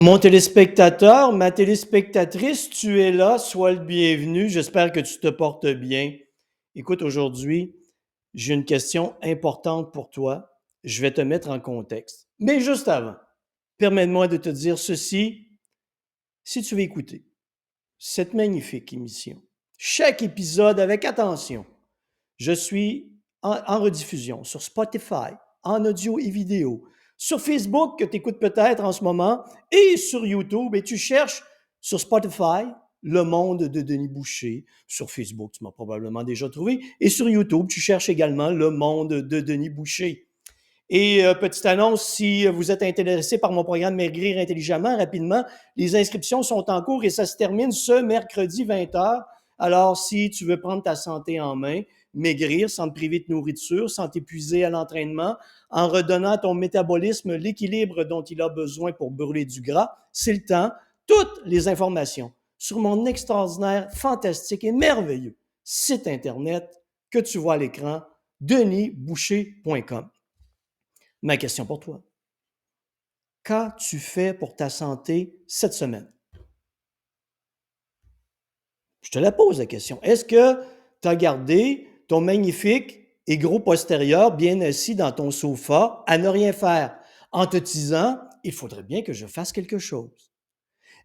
Mon téléspectateur, ma téléspectatrice, tu es là, sois le bienvenu. J'espère que tu te portes bien. Écoute, aujourd'hui, j'ai une question importante pour toi. Je vais te mettre en contexte. Mais juste avant, permets-moi de te dire ceci. Si tu veux écouter cette magnifique émission, chaque épisode avec attention, je suis en rediffusion sur Spotify, en audio et vidéo, sur Facebook que tu écoutes peut-être en ce moment et sur YouTube. Et tu cherches sur Spotify Le Monde de Denis Boucher. Sur Facebook, tu m'as probablement déjà trouvé. Et sur YouTube, tu cherches également Le Monde de Denis Boucher. Et petite annonce, si vous êtes intéressé par mon programme Maigrir intelligemment, rapidement, les inscriptions sont en cours et ça se termine ce mercredi 20h. Alors, si tu veux prendre ta santé en main, maigrir sans te priver de nourriture, sans t'épuiser à l'entraînement, en redonnant à ton métabolisme l'équilibre dont il a besoin pour brûler du gras, c'est le temps. Toutes les informations sur mon extraordinaire, fantastique et merveilleux site Internet que tu vois à l'écran, denisboucher.com. Ma question pour toi. Qu'as-tu fait pour ta santé cette semaine? Je te la pose la question. Est-ce que tu as gardé ton magnifique et gros postérieur bien assis dans ton sofa à ne rien faire en te disant, il faudrait bien que je fasse quelque chose?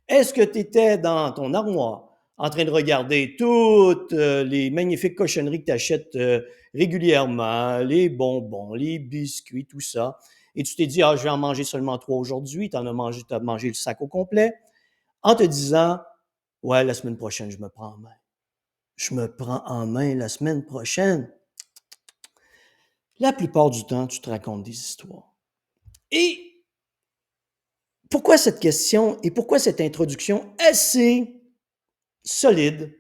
Est-ce que tu étais dans ton armoire en train de regarder toutes les magnifiques cochonneries que tu achètes régulièrement, les bonbons, les biscuits, tout ça, et tu t'es dit, ah, je vais en manger seulement 3 aujourd'hui, tu as mangé le sac au complet, en te disant, ouais, la semaine prochaine, je me prends en main. Je me prends en main la semaine prochaine. La plupart du temps, tu te racontes des histoires. Et pourquoi cette question et pourquoi cette introduction assez solide?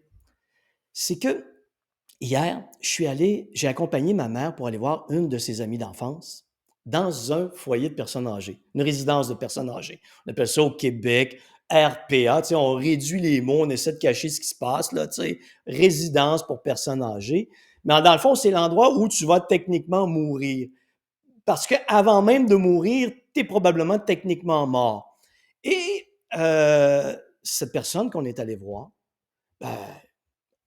C'est que hier, j'ai accompagné ma mère pour aller voir une de ses amies d'enfance dans un foyer de personnes âgées, une résidence de personnes âgées. On appelle ça au Québec RPA, tu sais, on réduit les mots, on essaie de cacher ce qui se passe, là, tu sais, résidence pour personnes âgées. Mais dans le fond, c'est l'endroit où tu vas techniquement mourir. Parce qu'avant même de mourir, tu es probablement techniquement mort. Et cette personne qu'on est allé voir, ben,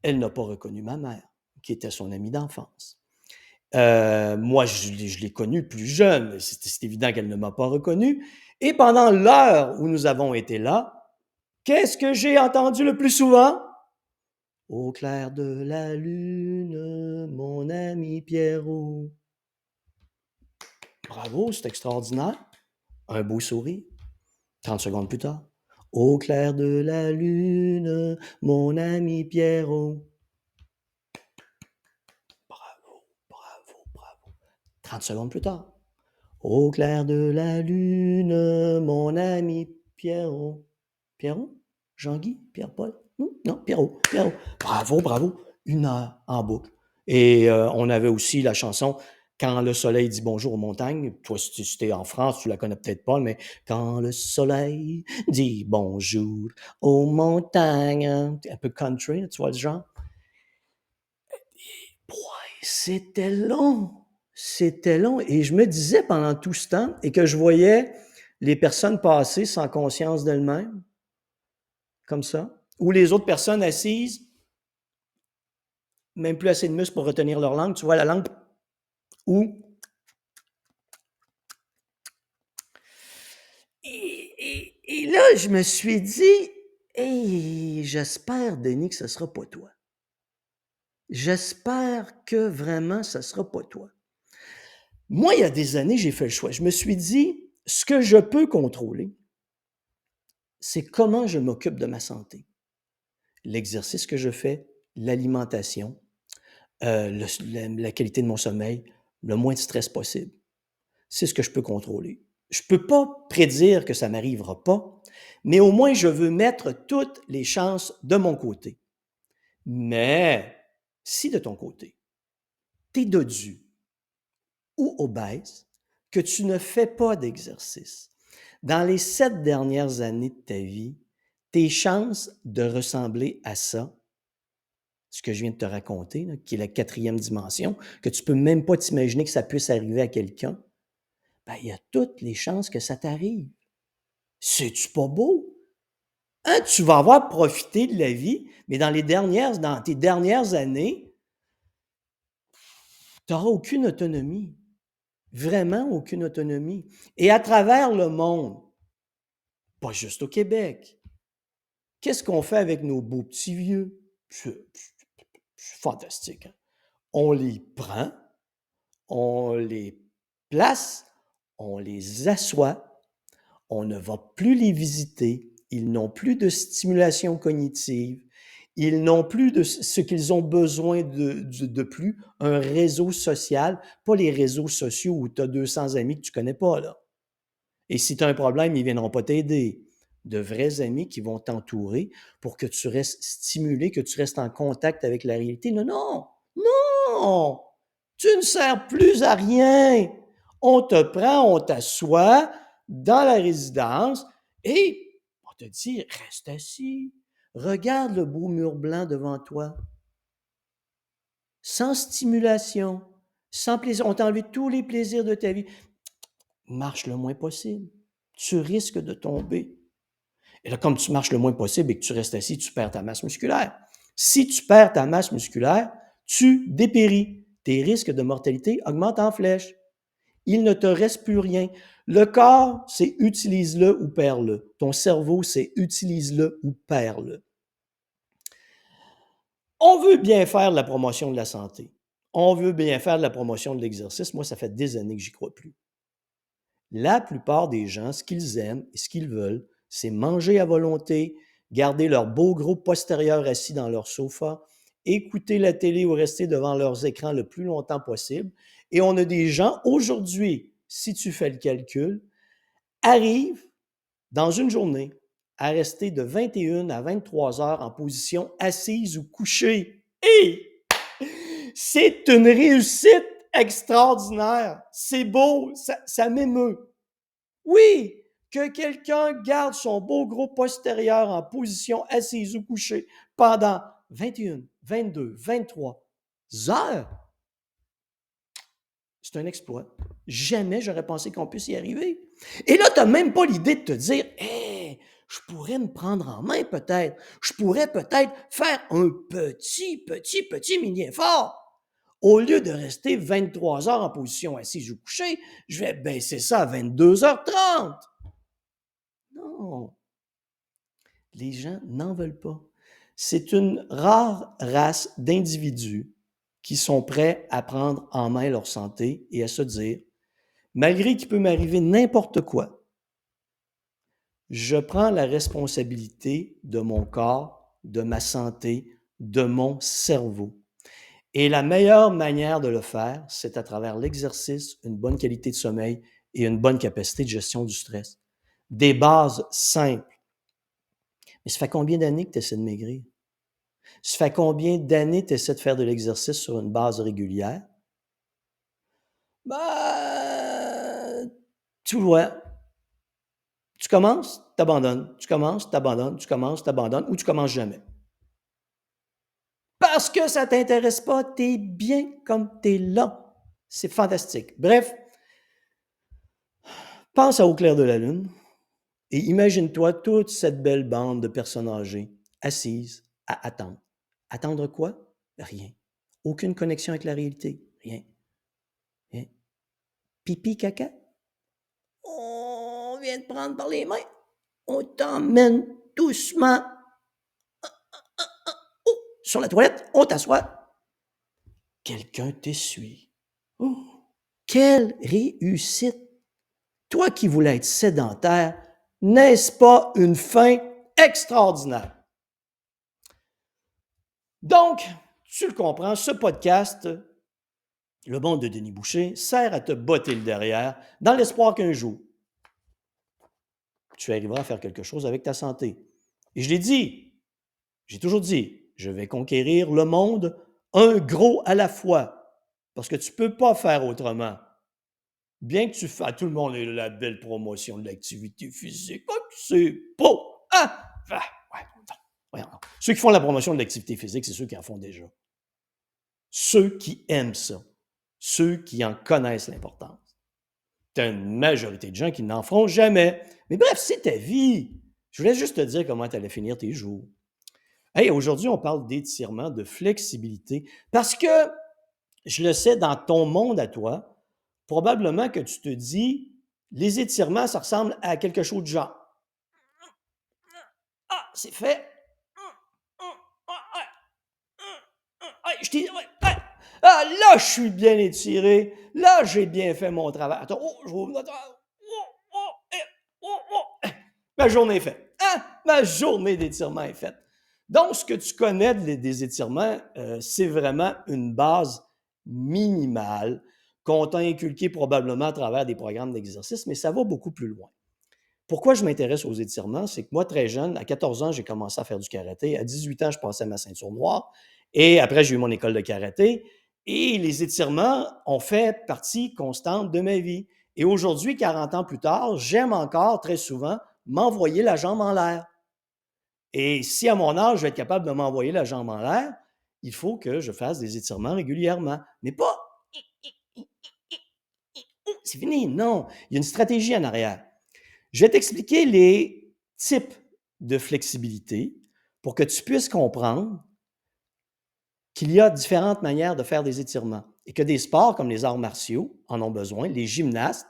elle n'a pas reconnu ma mère, qui était son amie d'enfance. Moi, je l'ai connue plus jeune, mais c'est évident qu'elle ne m'a pas reconnu. Et pendant l'heure où nous avons été là, qu'est-ce que j'ai entendu le plus souvent? Au clair de la lune, mon ami Pierrot. Bravo, c'est extraordinaire. Un beau sourire. 30 secondes plus tard. Au clair de la lune, mon ami Pierrot. Bravo, bravo, bravo. 30 secondes plus tard. Au clair de la lune, mon ami Pierrot. Pierrot? Jean-Guy? Pierre-Paul? Non, Pierrot. Pierrot. Bravo, bravo. 1 heure en boucle. Et on avait aussi la chanson Quand le soleil dit bonjour aux montagnes. Toi, si tu es en France, tu la connais peut-être pas, mais Quand le soleil dit bonjour aux montagnes. Un peu country, tu vois le genre? Boy, c'était long. C'était long. Et je me disais pendant tout ce temps, et que je voyais les personnes passer sans conscience d'elles-mêmes, comme ça, ou les autres personnes assises, même plus assez de muscles pour retenir leur langue, tu vois la langue, ou... Et là, je me suis dit, hey, j'espère, Denis, que ce ne sera pas toi. J'espère que vraiment, ce ne sera pas toi. Moi, il y a des années, j'ai fait le choix. Je me suis dit, ce que je peux contrôler, c'est comment je m'occupe de ma santé. L'exercice que je fais, l'alimentation, la qualité de mon sommeil, le moins de stress possible. C'est ce que je peux contrôler. Je ne peux pas prédire que ça ne m'arrivera pas, mais au moins je veux mettre toutes les chances de mon côté. Mais si de ton côté, tu es dodu ou obèse, que tu ne fais pas d'exercice, dans les 7 dernières années de ta vie, tes chances de ressembler à ça, ce que je viens de te raconter, là, qui est la 4e dimension, que tu ne peux même pas t'imaginer que ça puisse arriver à quelqu'un, ben, il y a toutes les chances que ça t'arrive. C'est-tu pas beau? Hein, tu vas avoir profité de la vie, mais dans tes dernières années, tu n'auras aucune autonomie. Vraiment aucune autonomie. Et à travers le monde, pas juste au Québec, qu'est-ce qu'on fait avec nos beaux petits vieux? C'est fantastique, hein? On les prend, on les place, on les assoit, on ne va plus les visiter, ils n'ont plus de stimulation cognitive, ils n'ont plus de ce qu'ils ont besoin de plus, un réseau social, pas les réseaux sociaux où tu as 200 amis que tu connais pas, là. Et si tu as un problème, ils ne viendront pas t'aider. De vrais amis qui vont t'entourer pour que tu restes stimulé, que tu restes en contact avec la réalité. Non, non, non! Tu ne sers plus à rien. On te prend, on t'assoit dans la résidence et on te dit, reste assis. Regarde le beau mur blanc devant toi. Sans stimulation, sans plaisir. On t'a enlevé tous les plaisirs de ta vie. Marche le moins possible. Tu risques de tomber. Et là, comme tu marches le moins possible et que tu restes assis, tu perds ta masse musculaire. Si tu perds ta masse musculaire, tu dépéris. Tes risques de mortalité augmentent en flèche. Il ne te reste plus rien. Le corps, c'est utilise-le ou perds-le. Ton cerveau, c'est utilise-le ou perds-le. On veut bien faire de la promotion de la santé. On veut bien faire de la promotion de l'exercice. Moi, ça fait des années que j'y crois plus. La plupart des gens, ce qu'ils aiment et ce qu'ils veulent, c'est manger à volonté, garder leur beau groupe postérieur assis dans leur sofa, écouter la télé ou rester devant leurs écrans le plus longtemps possible. Et on a des gens aujourd'hui, si tu fais le calcul, arrivent dans une journée à rester de 21 à 23 heures en position assise ou couchée. Et c'est une réussite extraordinaire. C'est beau, ça m'émeut. Oui, que quelqu'un garde son beau gros postérieur en position assise ou couchée pendant 21, 22, 23 heures, c'est un exploit. Jamais j'aurais pensé qu'on puisse y arriver. Et là, tu n'as même pas l'idée de te dire, hey, je pourrais me prendre en main peut-être. Je pourrais peut-être faire un petit mini effort. Au lieu de rester 23 heures en position assise ou couchée, je vais baisser ça à 22h30. Non, les gens n'en veulent pas. C'est une rare race d'individus qui sont prêts à prendre en main leur santé et à se dire, malgré qu'il peut m'arriver n'importe quoi, je prends la responsabilité de mon corps, de ma santé, de mon cerveau. Et la meilleure manière de le faire, c'est à travers l'exercice, une bonne qualité de sommeil et une bonne capacité de gestion du stress. Des bases simples. Mais ça fait combien d'années que tu essaies de maigrir? Ça fait combien d'années tu essaies de faire de l'exercice sur une base régulière? Ben, tu vois, tu commences, tu abandonnes, tu commences, tu abandonnes, tu commences, tu abandonnes, ou tu commences jamais. Parce que ça ne t'intéresse pas, tu es bien comme tu es là. C'est fantastique. Bref, pense à Au clair de la lune et imagine-toi toute cette belle bande de personnes âgées assises à attendre. Attendre quoi? Rien. Aucune connexion avec la réalité. Rien. Rien. Pipi, caca? On vient te prendre par les mains. On t'emmène doucement sur la toilette. On t'assoit. Quelqu'un t'essuie. Oh, quelle réussite! Toi qui voulais être sédentaire, n'est-ce pas une fin extraordinaire? Donc, tu le comprends, ce podcast, Le Monde de Denis Boucher, sert à te botter le derrière dans l'espoir qu'un jour, tu arriveras à faire quelque chose avec ta santé. Et je l'ai dit, j'ai toujours dit, je vais conquérir le monde un gros à la fois, parce que tu ne peux pas faire autrement. Bien que tu fasses, tout le monde ait la belle promotion de l'activité physique, oh, c'est beau! Ah! Ah! Ouais, ouais, non. Ceux qui font la promotion de l'activité physique, c'est ceux qui en font déjà. Ceux qui aiment ça, ceux qui en connaissent l'importance. Tu as une majorité de gens qui n'en feront jamais. Mais bref, c'est ta vie. Je voulais juste te dire comment tu allais finir tes jours. Hey, aujourd'hui, on parle d'étirement, de flexibilité, parce que je le sais, dans ton monde à toi, probablement que tu te dis, les étirements, ça ressemble à quelque chose de genre. Ah, c'est fait. Je t'ai. Ah, là, je suis bien étiré. Là, j'ai bien fait mon travail. Attends, oh, je vous. Ma journée est faite. Hein? Ma journée d'étirement est faite. Donc, ce que tu connais des étirements, c'est vraiment une base minimale qu'on t'a inculqué probablement à travers des programmes d'exercice, mais ça va beaucoup plus loin. Pourquoi je m'intéresse aux étirements? C'est que moi, très jeune, à 14 ans, j'ai commencé à faire du karaté. À 18 ans, je passais ma ceinture noire. Et après, j'ai eu mon école de karaté. Et les étirements ont fait partie constante de ma vie. Et aujourd'hui, 40 ans plus tard, j'aime encore très souvent m'envoyer la jambe en l'air. Et si à mon âge, je vais être capable de m'envoyer la jambe en l'air, il faut que je fasse des étirements régulièrement. Mais pas c'est fini, non. Il y a une stratégie en arrière. Je vais t'expliquer les types de flexibilité pour que tu puisses comprendre qu'il y a différentes manières de faire des étirements et que des sports comme les arts martiaux en ont besoin. Les gymnastes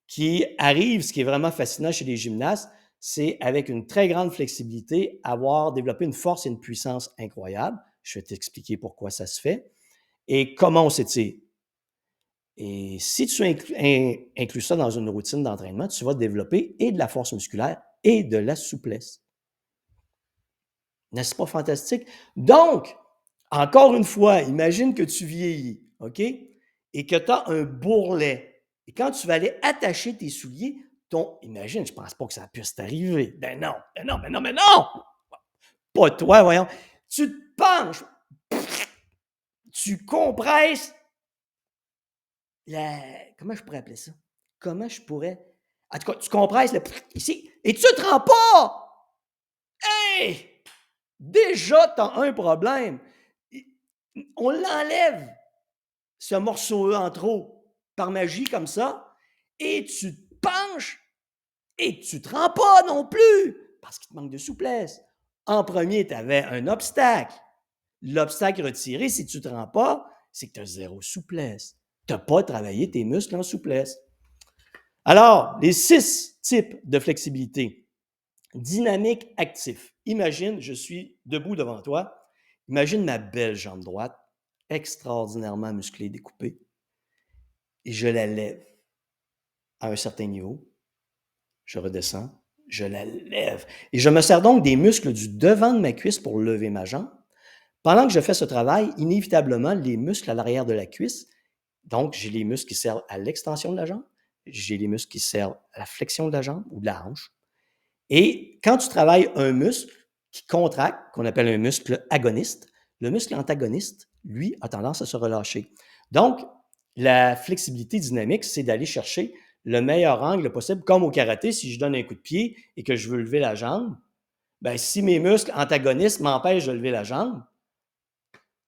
qui arrivent, ce qui est vraiment fascinant chez les gymnastes, c'est avec une très grande flexibilité, avoir développé une force et une puissance incroyables. Je vais t'expliquer pourquoi ça se fait et comment on s'étire. Et si tu inclus ça dans une routine d'entraînement, tu vas développer et de la force musculaire et de la souplesse. N'est-ce pas fantastique? Donc, encore une fois, imagine que tu vieillis, OK? Et que tu as un bourrelet. Et quand tu vas aller attacher tes souliers, imagine, je ne pense pas que ça puisse t'arriver. Ben non, ben non, ben non, ben non! Pas toi, voyons. Tu te penches, tu compresses comment je pourrais appeler ça? Comment je pourrais. En tout cas, tu compresses ici et tu ne te rends pas! Hey! Déjà, tu as un problème. On l'enlève, ce morceau en trop, par magie comme ça, et tu te penches et tu ne te rends pas non plus parce qu'il te manque de souplesse. En premier, tu avais un obstacle. L'obstacle retiré, si tu ne te rends pas, c'est que tu as zéro souplesse. Tu n'as pas travaillé tes muscles en souplesse. Alors, les 6 types de flexibilité. Dynamique actif. Imagine, je suis debout devant toi. Imagine ma belle jambe droite, extraordinairement musclée, découpée, et je la lève à un certain niveau. Je redescends, je la lève. Et je me sers donc des muscles du devant de ma cuisse pour lever ma jambe. Pendant que je fais ce travail, inévitablement, les muscles à l'arrière de la cuisse, donc j'ai les muscles qui servent à l'extension de la jambe, j'ai les muscles qui servent à la flexion de la jambe ou de la hanche. Et quand tu travailles un muscle qui contracte, qu'on appelle un muscle agoniste, le muscle antagoniste, lui, a tendance à se relâcher. Donc, la flexibilité dynamique, c'est d'aller chercher le meilleur angle possible, comme au karaté, si je donne un coup de pied et que je veux lever la jambe, ben, si mes muscles antagonistes m'empêchent de lever la jambe,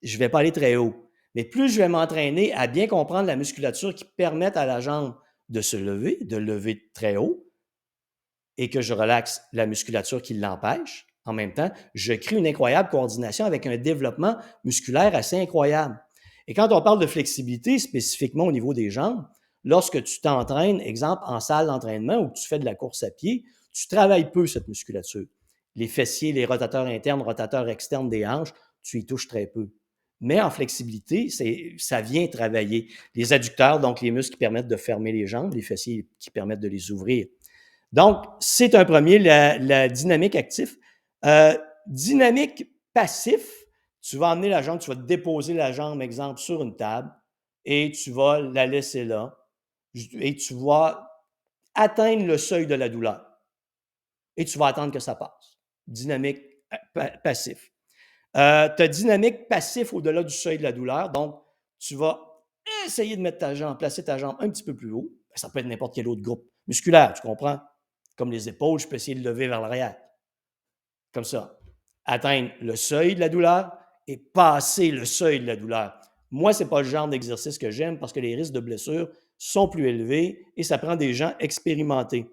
je ne vais pas aller très haut. Mais plus je vais m'entraîner à bien comprendre la musculature qui permet à la jambe de se lever, de lever très haut, et que je relaxe la musculature qui l'empêche, en même temps, je crée une incroyable coordination avec un développement musculaire assez incroyable. Et quand on parle de flexibilité, spécifiquement au niveau des jambes, lorsque tu t'entraînes, exemple, en salle d'entraînement ou que tu fais de la course à pied, tu travailles peu cette musculature. Les fessiers, les rotateurs internes, rotateurs externes des hanches, tu y touches très peu. Mais en flexibilité, ça vient travailler. Les adducteurs, donc les muscles qui permettent de fermer les jambes, les fessiers qui permettent de les ouvrir. Donc, c'est un premier, la dynamique actif. Dynamique passif, tu vas emmener la jambe, tu vas déposer la jambe, exemple, sur une table et tu vas la laisser là et tu vas atteindre le seuil de la douleur et tu vas attendre que ça passe. Dynamique passif. Tu as dynamique passif au-delà du seuil de la douleur, donc tu vas essayer de mettre ta jambe, placer ta jambe un petit peu plus haut. Ça peut être n'importe quel autre groupe musculaire, tu comprends? Comme les épaules, je peux essayer de lever vers l'arrière. Comme ça. Atteindre le seuil de la douleur et passer le seuil de la douleur. Moi, ce n'est pas le genre d'exercice que j'aime parce que les risques de blessure sont plus élevés et ça prend des gens expérimentés.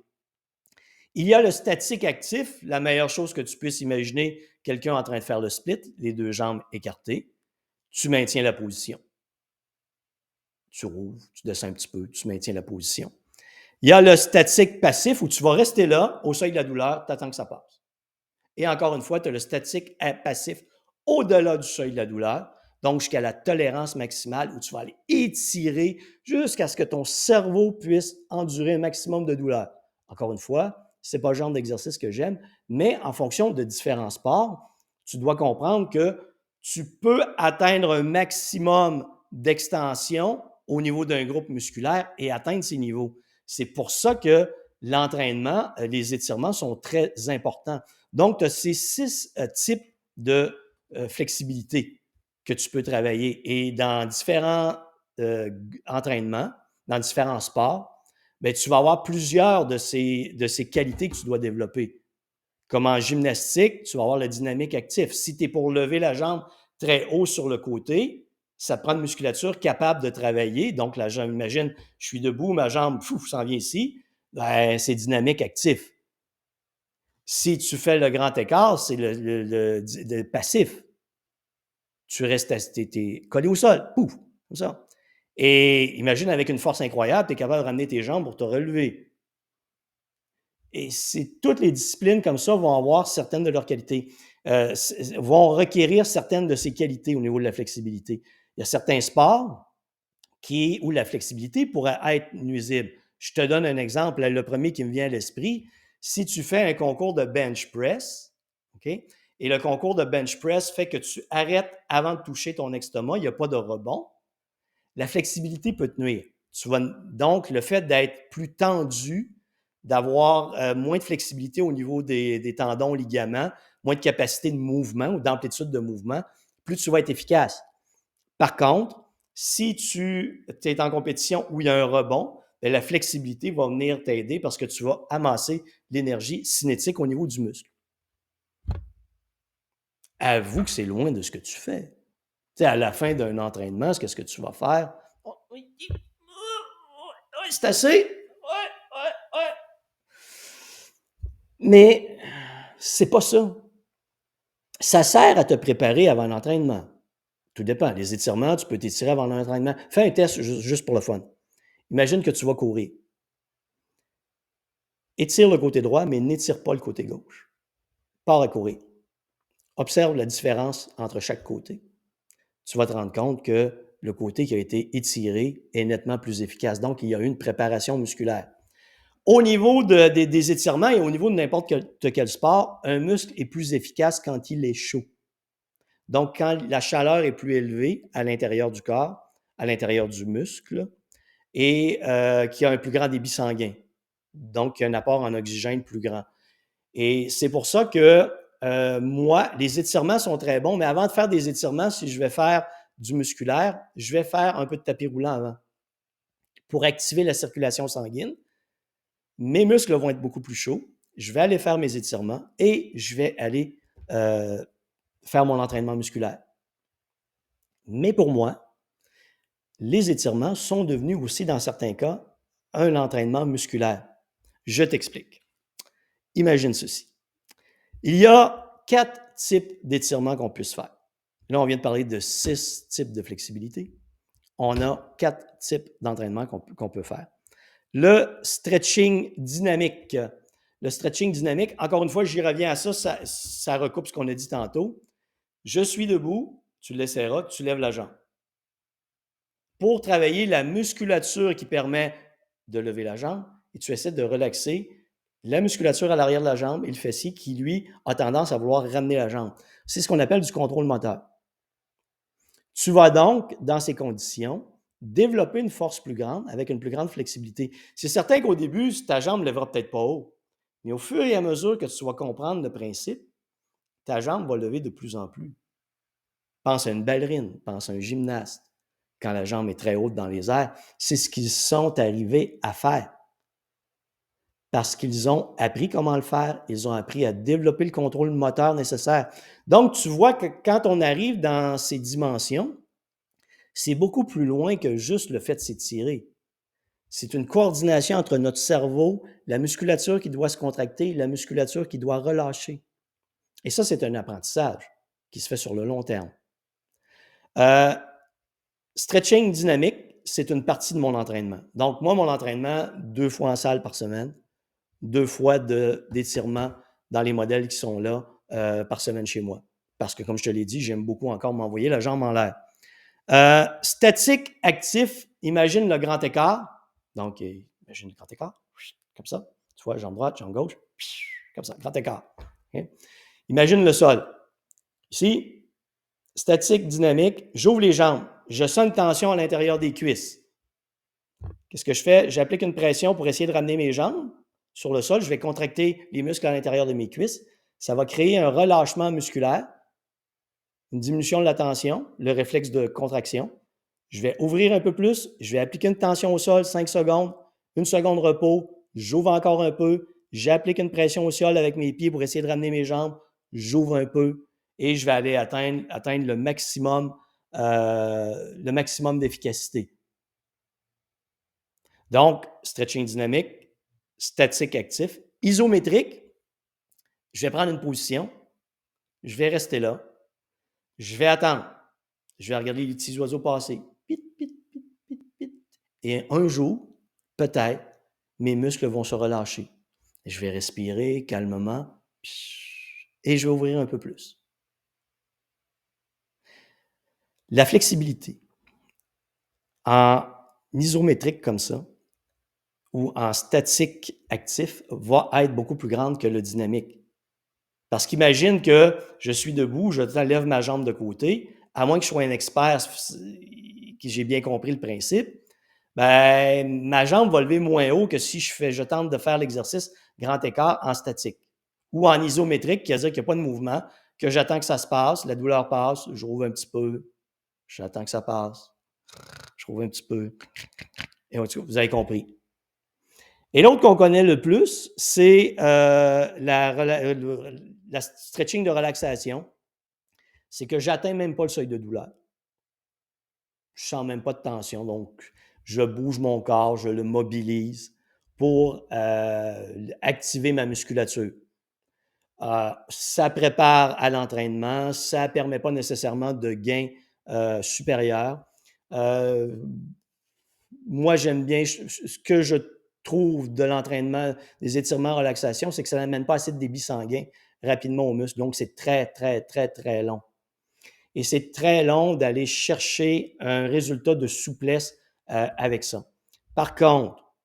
Il y a le statique actif, la meilleure chose que tu puisses imaginer, quelqu'un en train de faire le split, les deux jambes écartées, tu maintiens la position. Tu rouvres, tu descends un petit peu, tu maintiens la position. Il y a le statique passif où tu vas rester là, au seuil de la douleur, tu attends que ça passe. Et encore une fois, tu as le statique passif au-delà du seuil de la douleur, donc jusqu'à la tolérance maximale où tu vas aller étirer jusqu'à ce que ton cerveau puisse endurer un maximum de douleur. Encore une fois, ce n'est pas le genre d'exercice que j'aime, mais en fonction de différents sports, tu dois comprendre que tu peux atteindre un maximum d'extension au niveau d'un groupe musculaire et atteindre ces niveaux. C'est pour ça que l'entraînement, les étirements sont très importants. Donc, tu as ces 6 types de flexibilité que tu peux travailler. Et dans différents entraînements, dans différents sports, bien, tu vas avoir plusieurs de ces qualités que tu dois développer. Comme en gymnastique, tu vas avoir le dynamique actif. Si tu es pour lever la jambe très haut sur le côté, ça te prend une musculature capable de travailler. Donc, la jambe, imagine, je suis debout, ma jambe s'en vient ici. Ben, c'est dynamique actif. Si tu fais le grand écart, c'est le passif. Tu restes, t'es collé au sol, pouf, comme ça. Et imagine avec une force incroyable, tu es capable de ramener tes jambes pour te relever. Et toutes les disciplines comme ça vont avoir certaines de leurs qualités, vont requérir certaines de ces qualités au niveau de la flexibilité. Il y a certains sports où la flexibilité pourrait être nuisible. Je te donne un exemple, le premier qui me vient à l'esprit. Si tu fais un concours de bench press, OK, et le concours de bench press fait que tu arrêtes avant de toucher ton estomac, il n'y a pas de rebond, la flexibilité peut te nuire. Donc, le fait d'être plus tendu, d'avoir moins de flexibilité au niveau des tendons, ligaments, moins de capacité de mouvement ou d'amplitude de mouvement, plus tu vas être efficace. Par contre, si tu es en compétition où il y a un rebond, bien, la flexibilité va venir t'aider parce que tu vas amasser l'énergie cinétique au niveau du muscle. Avoue que c'est loin de ce que tu fais. Tu sais, à la fin d'un entraînement, qu'est-ce que tu vas faire? Oh, oui, c'est assez. Ouais. Mais c'est pas ça. Ça sert à te préparer avant l'entraînement. Tout dépend. Les étirements, tu peux t'étirer avant l'entraînement. Fais un test juste pour le fun. Imagine que tu vas courir. Étire le côté droit, mais n'étire pas le côté gauche. Pars à courir. Observe la différence entre chaque côté. Tu vas te rendre compte que le côté qui a été étiré est nettement plus efficace. Donc, il y a eu une préparation musculaire. Au niveau des étirements et au niveau de n'importe quel sport, un muscle est plus efficace quand il est chaud. Donc, quand la chaleur est plus élevée à l'intérieur du corps, à l'intérieur du muscle, et qui a un plus grand débit sanguin. Donc, il y a un apport en oxygène plus grand. Et c'est pour ça que moi, les étirements sont très bons, mais avant de faire des étirements, si je vais faire du musculaire, je vais faire un peu de tapis roulant avant pour activer la circulation sanguine. Mes muscles vont être beaucoup plus chauds. Je vais aller faire mes étirements et je vais aller faire mon entraînement musculaire. Mais pour moi, les étirements sont devenus aussi, dans certains cas, un entraînement musculaire. Je t'explique. Imagine ceci. Il y a 4 types d'étirements qu'on puisse faire. Là, on vient de parler de 6 types de flexibilité. On a 4 types d'entraînement qu'on peut faire. Le stretching dynamique. Le stretching dynamique, encore une fois, j'y reviens à ça, ça recoupe ce qu'on a dit tantôt. Je suis debout, tu l'essaieras, tu lèves la jambe. Pour travailler la musculature qui permet de lever la jambe, et tu essaies de relaxer la musculature à l'arrière de la jambe et le fessier qui, lui, a tendance à vouloir ramener la jambe. C'est ce qu'on appelle du contrôle moteur. Tu vas donc, dans ces conditions, développer une force plus grande avec une plus grande flexibilité. C'est certain qu'au début, ta jambe ne lèvera peut-être pas haut, mais au fur et à mesure que tu vas comprendre le principe, ta jambe va lever de plus en plus. Pense à une ballerine, pense à un gymnaste. Quand la jambe est très haute dans les airs, c'est ce qu'ils sont arrivés à faire. Parce qu'ils ont appris comment le faire, ils ont appris à développer le contrôle moteur nécessaire. Donc, tu vois que quand on arrive dans ces dimensions, c'est beaucoup plus loin que juste le fait de s'étirer. C'est une coordination entre notre cerveau, la musculature qui doit se contracter et la musculature qui doit relâcher. Et ça, c'est un apprentissage qui se fait sur le long terme. Stretching dynamique, c'est une partie de mon entraînement. Donc, moi, mon entraînement, 2 fois en salle par semaine, 2 fois d'étirement dans les modèles qui sont là par semaine chez moi. Parce que, comme je te l'ai dit, j'aime beaucoup encore m'envoyer la jambe en l'air. Statique, actif, imagine le grand écart. Donc, imagine le grand écart, comme ça. Tu vois, jambe droite, jambe gauche, comme ça, grand écart. Okay? Imagine le sol. Ici, statique, dynamique, j'ouvre les jambes. Je sens une tension à l'intérieur des cuisses. Qu'est-ce que je fais? J'applique une pression pour essayer de ramener mes jambes sur le sol. Je vais contracter les muscles à l'intérieur de mes cuisses. Ça va créer un relâchement musculaire, une diminution de la tension, le réflexe de contraction. Je vais ouvrir un peu plus, je vais appliquer une tension au sol, 5 secondes, 1 seconde de repos, j'ouvre encore un peu, j'applique une pression au sol avec mes pieds pour essayer de ramener mes jambes, j'ouvre un peu et je vais aller atteindre le maximum d'efficacité. Donc, stretching dynamique, statique actif, isométrique, je vais prendre une position, je vais rester là, je vais attendre, je vais regarder les petits oiseaux passer. Pit, pit, pit, pit, pit. Et un jour, peut-être, mes muscles vont se relâcher. Je vais respirer calmement et je vais ouvrir un peu plus. La flexibilité. En isométrique comme ça, ou en statique actif, va être beaucoup plus grande que le dynamique. Parce qu'imagine que je suis debout, je lève ma jambe de côté, à moins que je sois un expert, que j'ai bien compris le principe, ben, ma jambe va lever moins haut que si je tente de faire l'exercice grand écart en statique. Ou en isométrique, qui veut dire qu'il n'y a pas de mouvement, que j'attends que ça se passe, la douleur passe, je rouvre un petit peu, j'attends que ça passe, je rouvre un petit peu. Et vous avez compris. Et l'autre qu'on connaît le plus, c'est la stretching de relaxation. C'est que j'atteins même pas le seuil de douleur. Je sens même pas de tension, donc je bouge mon corps, je le mobilise pour activer ma musculature. Ça prépare à l'entraînement, ça ne permet pas nécessairement de gains supérieurs. Moi, j'aime bien ce que je trouve de l'entraînement, des étirements, relaxation, c'est que ça n'amène pas assez de débit sanguin rapidement aux muscles. Donc, c'est très, très, très, très long. Et c'est très long d'aller chercher un résultat de souplesse avec ça. Par contre,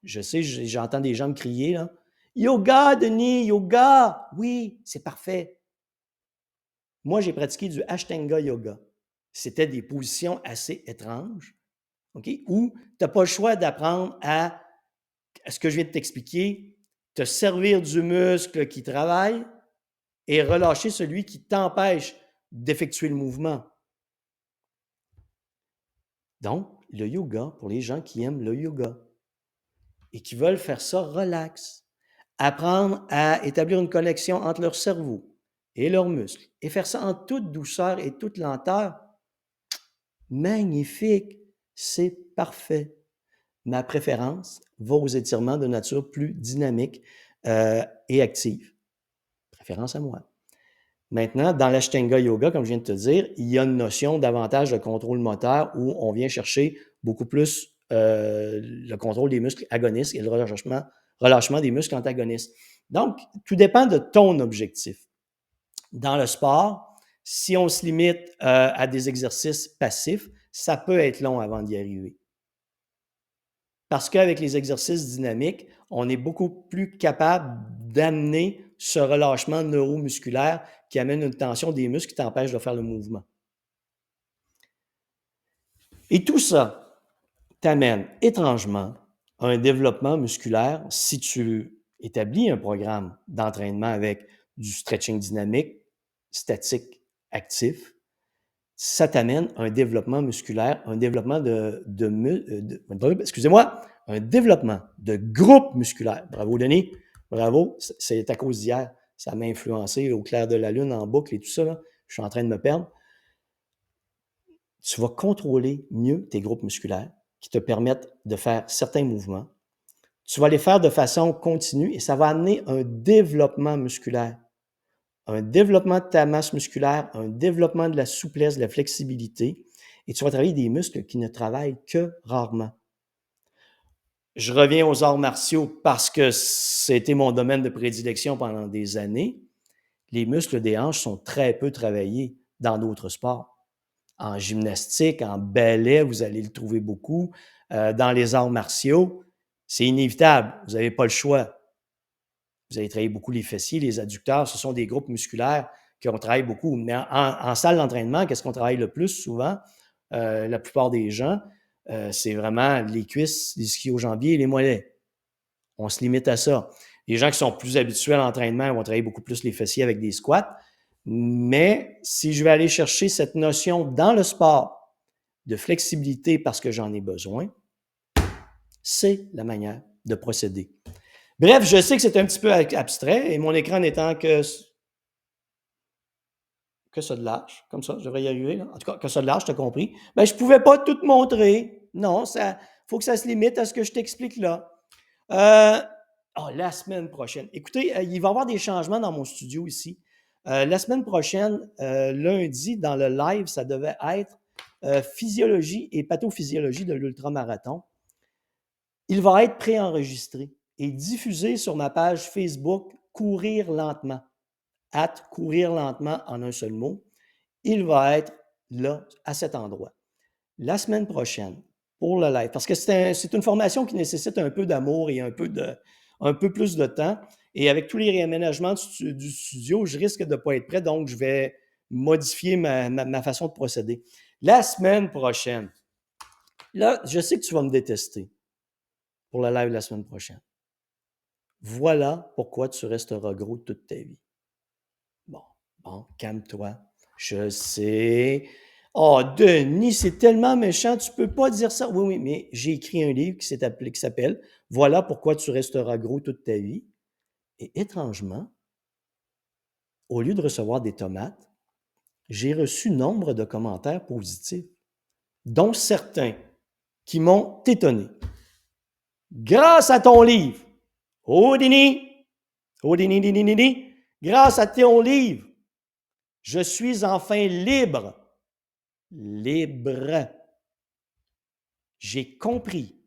je sais, j'entends des gens me crier, là. Yoga, Denis, yoga! Oui, c'est parfait. Moi, j'ai pratiqué du Ashtanga yoga. C'était des positions assez étranges, OK? Où tu n'as pas le choix d'apprendre à ce que je viens de t'expliquer, te servir du muscle qui travaille et relâcher celui qui t'empêche d'effectuer le mouvement. Donc, le yoga, pour les gens qui aiment le yoga et qui veulent faire ça relax, apprendre à établir une connexion entre leur cerveau et leurs muscles et faire ça en toute douceur et toute lenteur, magnifique, c'est parfait. Ma préférence va aux étirements de nature plus dynamique et active. Préférence à moi. Maintenant, dans l'Ashtanga Yoga, comme je viens de te dire, il y a une notion davantage de contrôle moteur où on vient chercher beaucoup plus le contrôle des muscles agonistes et le relâchement des muscles antagonistes. Donc, tout dépend de ton objectif. Dans le sport, si on se limite à des exercices passifs, ça peut être long avant d'y arriver. Parce qu'avec les exercices dynamiques, on est beaucoup plus capable d'amener ce relâchement neuromusculaire qui amène une tension des muscles qui t'empêche de faire le mouvement. Et tout ça t'amène étrangement à un développement musculaire si tu établis un programme d'entraînement avec du stretching dynamique, statique, actif. Ça t'amène à un développement musculaire, un développement un développement de groupe musculaire. Bravo, Denis. Bravo. C'est à cause d'hier. Ça m'a influencé au clair de la lune en boucle et tout ça. Là. Je suis en train de me perdre. Tu vas contrôler mieux tes groupes musculaires. qui te permettent de faire certains mouvements. Tu vas les faire de façon continue et ça va amener un développement musculaire. Un développement de ta masse musculaire, un développement de la souplesse, de la flexibilité et tu vas travailler des muscles qui ne travaillent que rarement. Je reviens aux arts martiaux parce que c'était mon domaine de prédilection pendant des années. Les muscles des hanches sont très peu travaillés dans d'autres sports. En gymnastique, en ballet, vous allez le trouver beaucoup. Dans les arts martiaux, c'est inévitable. Vous n'avez pas le choix. Vous allez travailler beaucoup les fessiers, les adducteurs. Ce sont des groupes musculaires qu'on travaille beaucoup. Mais en salle d'entraînement, qu'est-ce qu'on travaille le plus souvent? La plupart des gens, c'est vraiment les cuisses, les ischio-jambiers et les mollets. On se limite à ça. Les gens qui sont plus habitués à l'entraînement vont travailler beaucoup plus les fessiers avec des squats. Mais si je vais aller chercher cette notion dans le sport de flexibilité parce que j'en ai besoin, c'est la manière de procéder. Bref, je sais que c'est un petit peu abstrait et mon écran n'étant que ça de large, comme ça, je devrais y arriver. Là. En tout cas, que ça de large, tu as compris. Ben, je ne pouvais pas tout montrer. Non, il faut que ça se limite à ce que je t'explique là. La semaine prochaine. Écoutez, il va y avoir des changements dans mon studio ici. La semaine prochaine, lundi, dans le live, ça devait être physiologie et pathophysiologie de l'ultramarathon. Il va être préenregistré et diffusé sur ma page Facebook Courir lentement. Courir lentement en un seul mot. Il va être là, à cet endroit. La semaine prochaine, pour le live, parce que c'est une formation qui nécessite un peu d'amour et un peu plus de temps. Et avec tous les réaménagements du studio, je risque de ne pas être prêt, donc je vais modifier ma façon de procéder. La semaine prochaine, là, je sais que tu vas me détester pour le live la semaine prochaine. Voilà pourquoi tu resteras gros toute ta vie. Bon, calme-toi. Je sais. Oh, Denis, c'est tellement méchant, tu peux pas dire ça. Oui, mais j'ai écrit un livre qui s'appelle Voilà pourquoi tu resteras gros toute ta vie. Et étrangement, au lieu de recevoir des tomates, j'ai reçu nombre de commentaires positifs, dont certains qui m'ont étonné. Grâce à ton livre, Denis, grâce à ton livre, je suis enfin libre. J'ai compris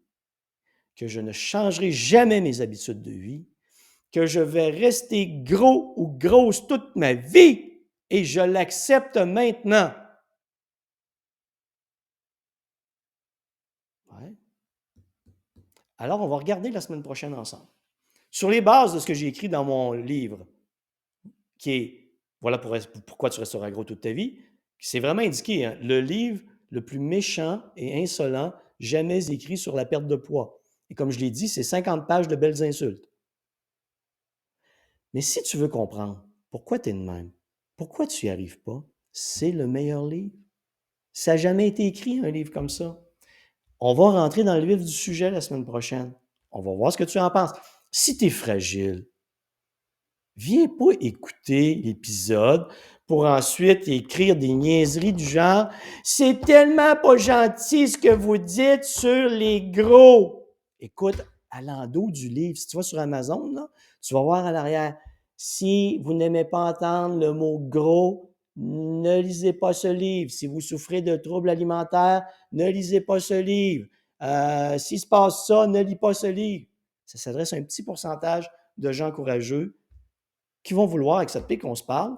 que je ne changerai jamais mes habitudes de vie, que je vais rester gros ou grosse toute ma vie et je l'accepte maintenant. Ouais. Alors, on va regarder la semaine prochaine ensemble. Sur les bases de ce que j'ai écrit dans mon livre, qui est Voilà pourquoi tu resteras gros toute ta vie, c'est vraiment indiqué, hein, le livre le plus méchant et insolent jamais écrit sur la perte de poids. Et comme je l'ai dit, c'est 50 pages de belles insultes. Mais si tu veux comprendre pourquoi tu es de même, pourquoi tu n'y arrives pas, c'est le meilleur livre. Ça n'a jamais été écrit, un livre comme ça. On va rentrer dans le vif du sujet la semaine prochaine. On va voir ce que tu en penses. Si tu es fragile, viens pas écouter l'épisode pour ensuite écrire des niaiseries du genre « C'est tellement pas gentil ce que vous dites sur les gros! » Écoute, à l'endos du livre, si tu vas sur Amazon, là, tu vas voir à l'arrière « Si vous n'aimez pas entendre le mot gros, ne lisez pas ce livre. Si vous souffrez de troubles alimentaires, ne lisez pas ce livre. S'il se passe ça, ne lis pas ce livre. » Ça s'adresse à un petit pourcentage de gens courageux qui vont vouloir accepter qu'on se parle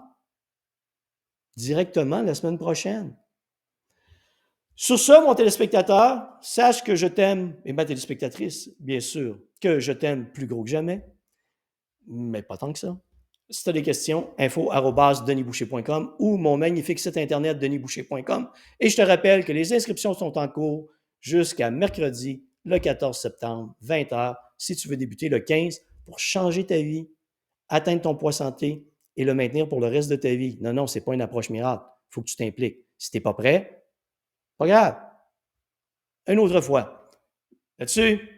directement la semaine prochaine. Sur ce, mon téléspectateur, sache que je t'aime, et ma téléspectatrice, bien sûr, que je t'aime plus gros que jamais, mais pas tant que ça. Si tu as des questions, info@denisboucher.com ou mon magnifique site internet denisboucher.com. Et je te rappelle que les inscriptions sont en cours jusqu'à mercredi, le 14 septembre, 20h, si tu veux débuter le 15 pour changer ta vie, atteindre ton poids santé et le maintenir pour le reste de ta vie. Non, ce n'est pas une approche miracle. Il faut que tu t'impliques. Si tu n'es pas prêt, pas grave. Une autre fois. Là-dessus,